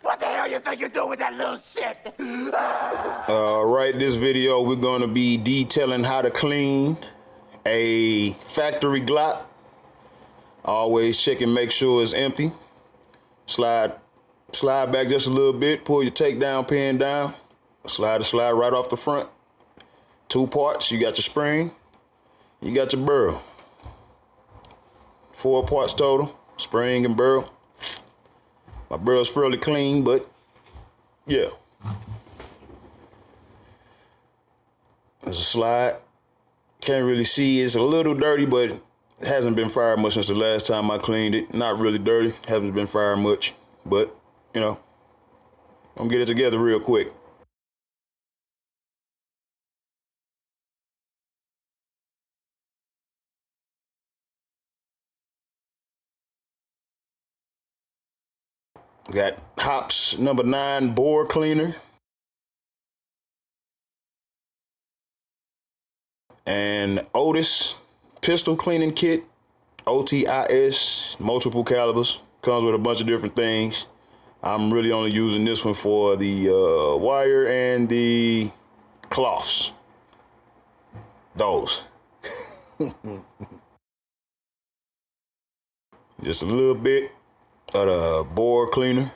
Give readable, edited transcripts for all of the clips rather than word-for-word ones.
What the hell you think you're doing with that little shit? Right, this video we're gonna be detailing how to clean a factory Glock. Always check and make sure it's empty. Slide back just a little bit, pull your takedown pin down, slide right off the front. 2 parts, you got your spring, you got your barrel. 4 parts total, spring and barrel. My barrel's fairly clean, but yeah. There's a slide. Can't really see, it's a little dirty, but it hasn't been fired much since the last time I cleaned it. Not really dirty, hasn't been fired much, but you know, I'm gonna get it together real quick. Got Hops number 9 bore cleaner. And Otis pistol cleaning kit, OTIS, multiple calibers. Comes with a bunch of different things. I'm really only using this one for the wire and the cloths. Those. Just a little bit of the bore cleaner.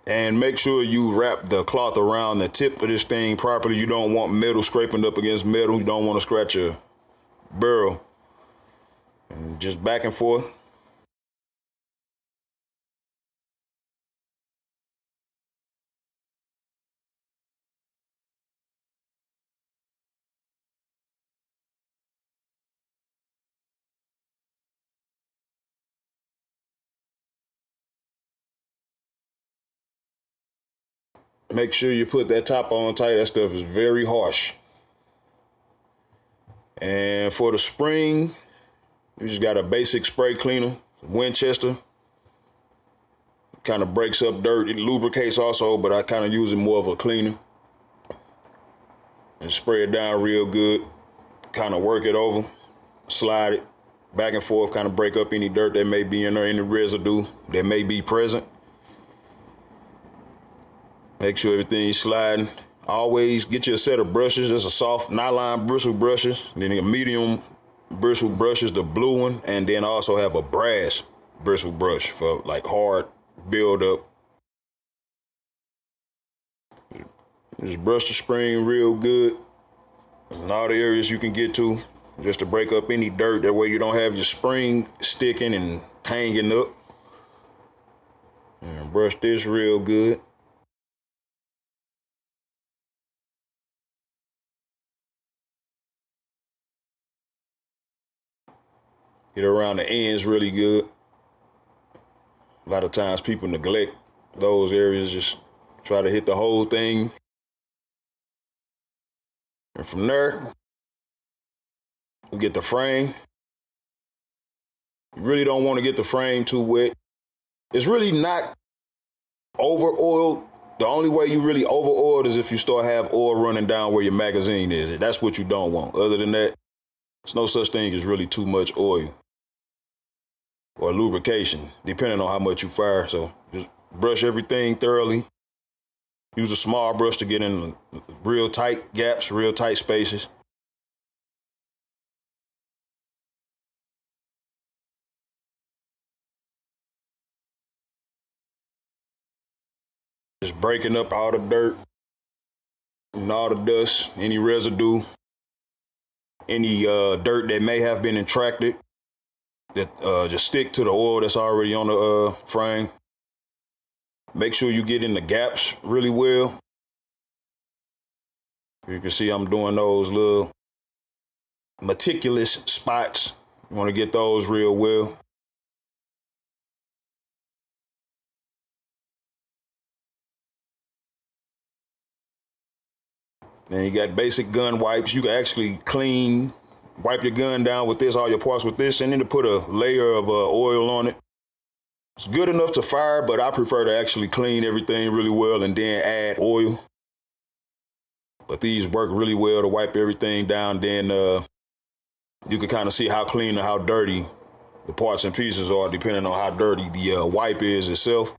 And make sure you wrap the cloth around the tip of this thing properly. You don't want metal scraping up against metal. You don't want to scratch your barrel. And just back and forth. Make sure you put that top on tight. That stuff is very harsh. And for the spring, you just got a basic spray cleaner, Winchester. Kind of breaks up dirt. It lubricates also, but I kind of use it more of a cleaner. And spray it down real good. Kind of work it over, slide it back and forth, kind of break up any dirt that may be in there, any residue that may be present. Make sure everything's sliding. Always get you a set of brushes. There's a soft nylon bristle brushes, then a medium bristle brushes, the blue one, and then I also have a brass bristle brush for like hard build up. Just brush the spring real good in all the areas you can get to, just to break up any dirt. That way you don't have your spring sticking and hanging up. And brush this real good. Get around the ends really good. A lot of times people neglect those areas, just try to hit the whole thing. And from there, we get the frame. You really don't want to get the frame too wet. It's really not over oiled. The only way you really over oiled is if you start have oil running down where your magazine is. That's what you don't want. Other than that, there's no such thing as really too much oil or lubrication, depending on how much you fire. So just brush everything thoroughly. Use a small brush to get in real tight gaps, real tight spaces. Just breaking up all the dirt and all the dust, any residue, any dirt that may have been entracted, that just stick to the oil that's already on the frame. Make sure you get in the gaps really well. You can see I'm doing those little meticulous spots. You want to get those real well. Then you got basic gun wipes. You can actually wipe your gun down with this, all your parts with this, and then to put a layer of oil on it. It's good enough to fire, but I prefer to actually clean everything really well and then add oil. But these work really well to wipe everything down. Then you can kind of see how clean or how dirty the parts and pieces are, depending on how dirty the wipe is itself.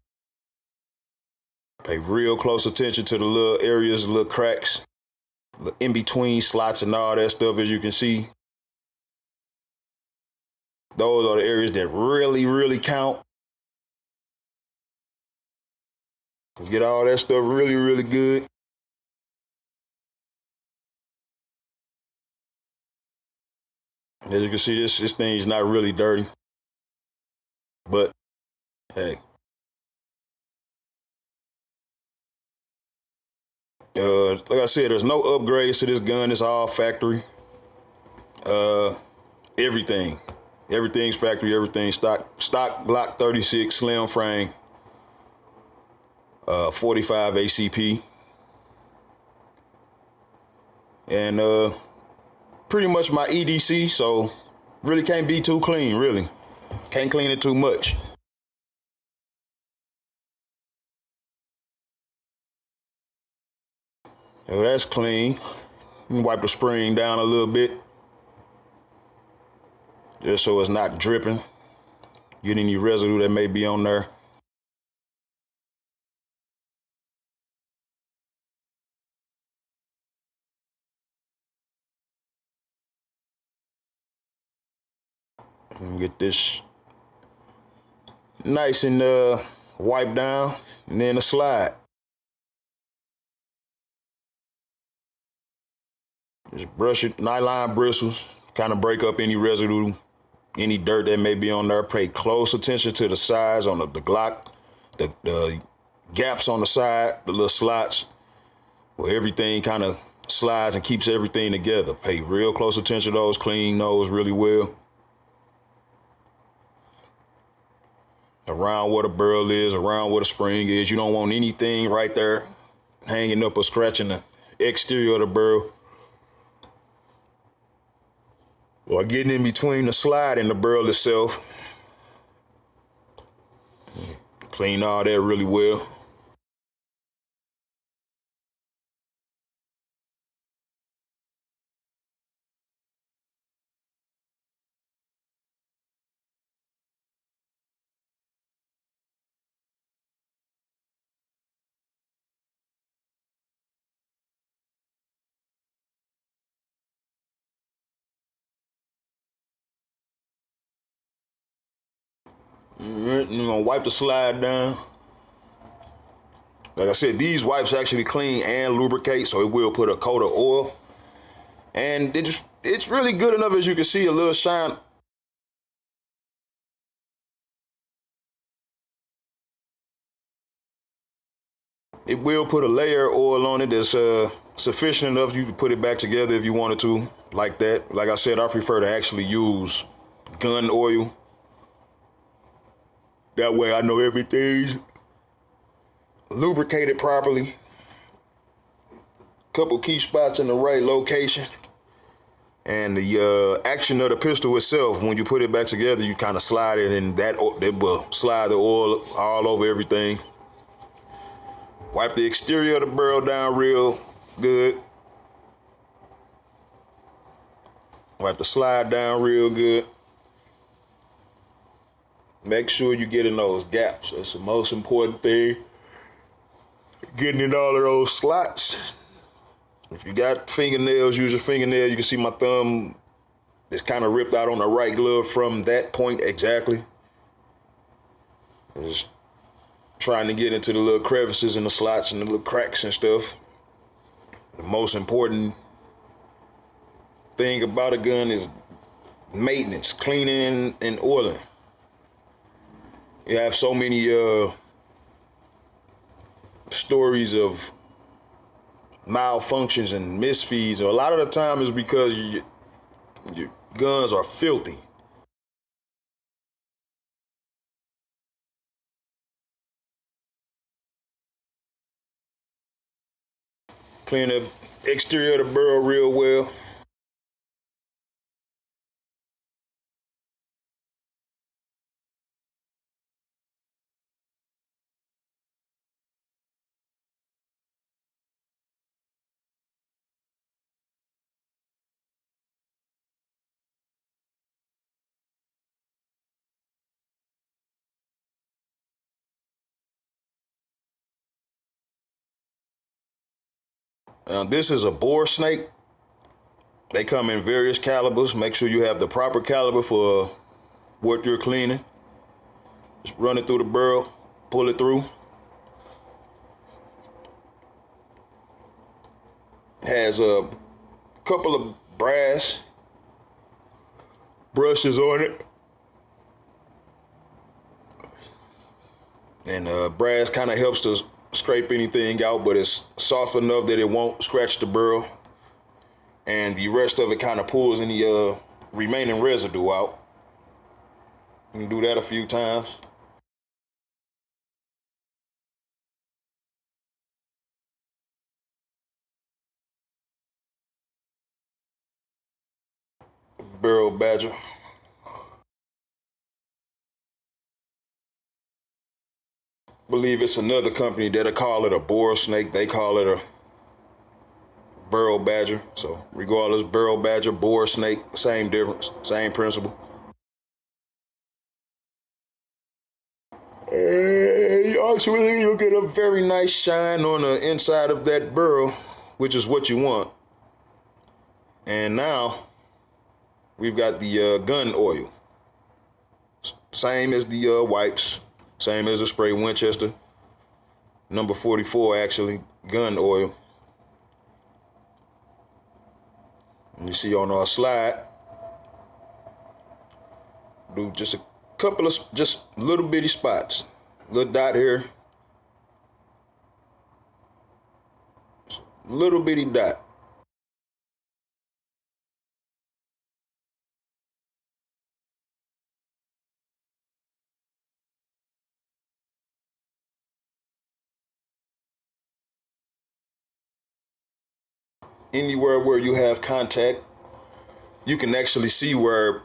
Pay real close attention to the little areas, the little cracks, the in-between slots and all that stuff. As you can see, those are the areas that really count. Get all that stuff really good. As you can see, this thing is not really dirty, but hey. Like I said, there's no upgrades to this gun. It's all factory. Everything's factory. Everything's stock Glock 36 slim frame, 45 ACP, and pretty much my EDC. So really can't be too clean. Really can't clean it too much. So that's clean. Wipe the spring down a little bit, just so it's not dripping. Get any residue that may be on there. And get this nice and wiped down, and then a slide. Just brush it, nylon bristles, kind of break up any residue, any dirt that may be on there. Pay close attention to the sides on the Glock, the gaps on the side, the little slots, where everything kind of slides and keeps everything together. Pay real close attention to those, clean those really well. Around where the barrel is, around where the spring is. You don't want anything right there hanging up or scratching the exterior of the barrel, or getting in between the slide and the barrel itself. Clean all that really well. All right, you're gonna wipe the slide down. Like I said, these wipes actually clean and lubricate, so it will put a coat of oil. And it's really good enough, as you can see, a little shine. It will put a layer of oil on it that's sufficient enough you can put it back together if you wanted to, like that. Like I said, I prefer to actually use gun oil. That way I know everything's lubricated properly. Couple key spots in the right location. And the action of the pistol itself, when you put it back together, you kind of slide it, and that will slide the oil all over everything. Wipe the exterior of the barrel down real good. Wipe the slide down real good. Make sure you get in those gaps. That's the most important thing. Getting in all of those slots. If you got fingernails, use your fingernail. You can see my thumb is kind of ripped out on the right glove from that point exactly. Just trying to get into the little crevices and the slots and the little cracks and stuff. The most important thing about a gun is maintenance, cleaning and oiling. You have so many stories of malfunctions and misfeeds, and a lot of the time is because your guns are filthy. Clean the exterior of the barrel real well. This is a bore snake. They come in various calibers. Make sure you have the proper caliber for what you're cleaning. Just run it through the barrel, pull it through. Has a couple of brass brushes on it. And brass kind of helps to scrape anything out, but it's soft enough that it won't scratch the barrel. And the rest of it kind of pulls any remaining residue out. You can do that a few times. Barrel Badger. Believe it's another company that'll call it a bore snake. They call it a barrel badger. So regardless, barrel badger, bore snake, same difference, same principle. And actually, you'll get a very nice shine on the inside of that barrel, which is what you want. And now we've got the gun oil. Same as the wipes. Same as the spray Winchester, number 44 actually, gun oil. And you see on our slide, do just a couple of, just little bitty spots. Little dot here, little bitty dot. Anywhere where you have contact, you can actually see where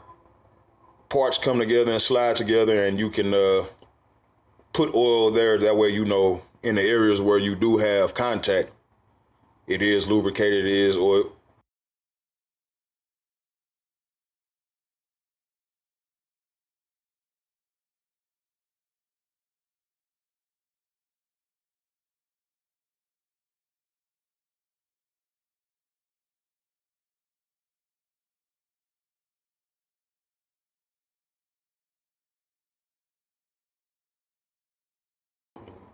parts come together and slide together, and you can put oil there. That way you know in the areas where you do have contact, it is lubricated, it is oil.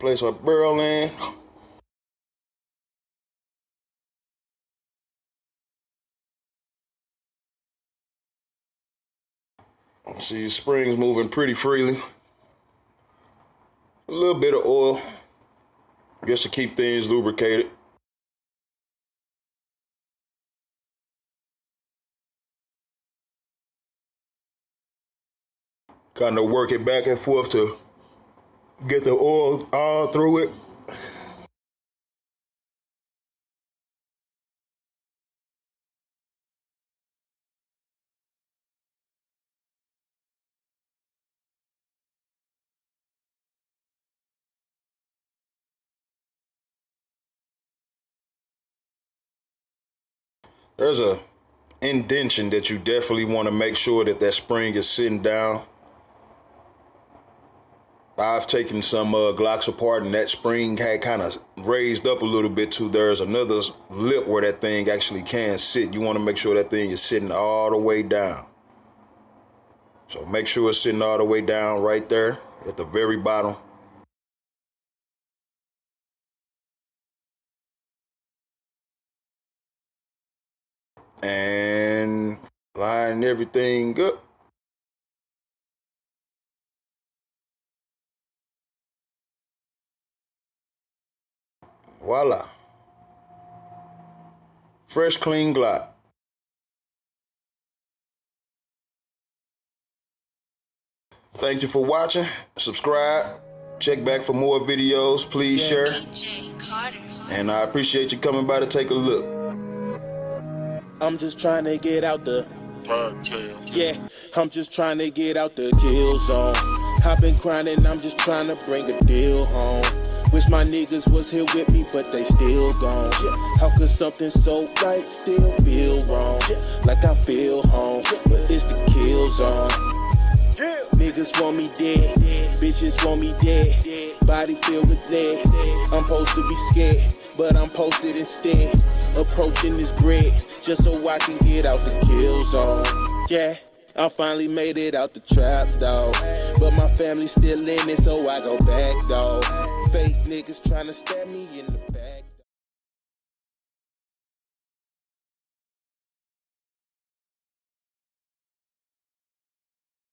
Place our barrel in. See, springs moving pretty freely. A little bit of oil, just to keep things lubricated. Kind of work it back and forth to get the oil all through it. There's a indentation that you definitely want to make sure that that spring is sitting down. I've taken some Glocks apart, and that spring had kind of raised up a little bit too. There's another lip where that thing actually can sit. You want to make sure that thing is sitting all the way down. So make sure it's sitting all the way down right there at the very bottom. And line everything up. Voila. Fresh, clean Glock. Thank you for watching. Subscribe. Check back for more videos. Please share. And I appreciate you coming by to take a look. I'm just trying to get out the yeah, I'm just trying to get out the kill zone. I've been grinding, I'm just trying to bring a deal home. Wish my niggas was here with me, but they still gone. How could something so right still feel wrong? Like I feel home, but it's the kill zone. Niggas want me dead, bitches want me dead. Body filled with lead. I'm supposed to be scared, but I'm posted instead. Approaching this bread, just so I can get out the kill zone. Yeah, I finally made it out the trap, dawg. But my family's still in it, so I go back, dawg. Fake niggas tryna stab me in the